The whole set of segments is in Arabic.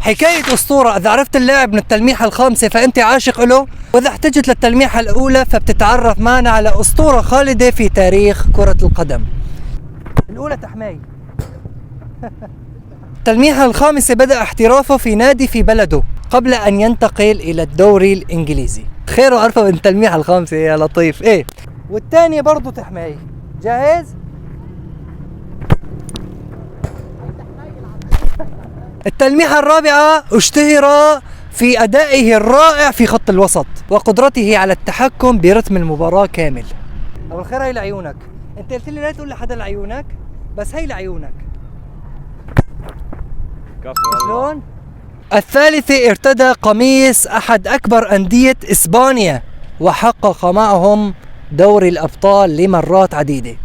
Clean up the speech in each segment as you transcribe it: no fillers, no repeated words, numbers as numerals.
حكاية أسطورة، إذا عرفت اللاعب من التلميحة الخامسة فأنت عاشق له، وإذا احتجت للتلميحة الأولى فبتتعرف معنا على أسطورة خالدة في تاريخ كرة القدم. الأولى تحماي. التلميحة الخامسة بدأ احترافه في نادي في بلده قبل أن ينتقل إلى الدوري الإنجليزي. خير وعرفه من التلميحة الخامسة يا لطيف. إيه، والثانية برضو تحماي. جاهز؟ التلميحة الرابعة اشتهر في أدائه الرائع في خط الوسط وقدرته على التحكم برتم المباراة كامل. أبو الخير، هاي لعيونك. أنت قلت لي لا تقول لحدا لعيونك، بس هاي لعيونك. شلون؟ الثالثة ارتدى قميص أحد أكبر أندية إسبانيا وحقق معهم دوري الأبطال لمرات عديدة.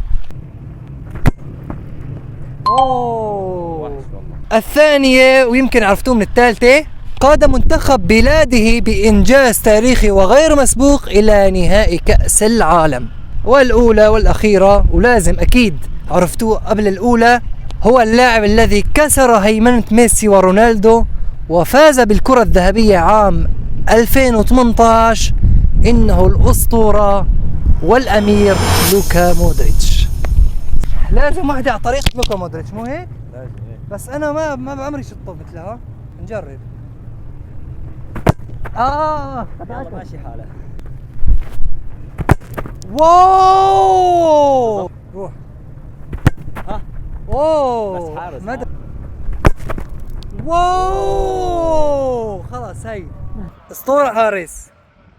الثانية ويمكن عرفتوه من الثالثة، قاد منتخب بلاده بإنجاز تاريخي وغير مسبوق إلى نهائي كأس العالم. والأولى والأخيرة ولازم أكيد عرفتوه قبل الأولى، هو اللاعب الذي كسر هيمنة ميسي ورونالدو وفاز بالكرة الذهبية عام 2018. إنه الأسطورة والأمير لوكا مودريتش. لازم واحدة على طريقة لوكا مودريتش، مو هيك؟ لازم. بس أنا ما بعمري شطة مثلها. نجرب. يلا ماشي حالة. واو، روح. اوه بس حارس. واو خلاص، هي اسطورة حارس.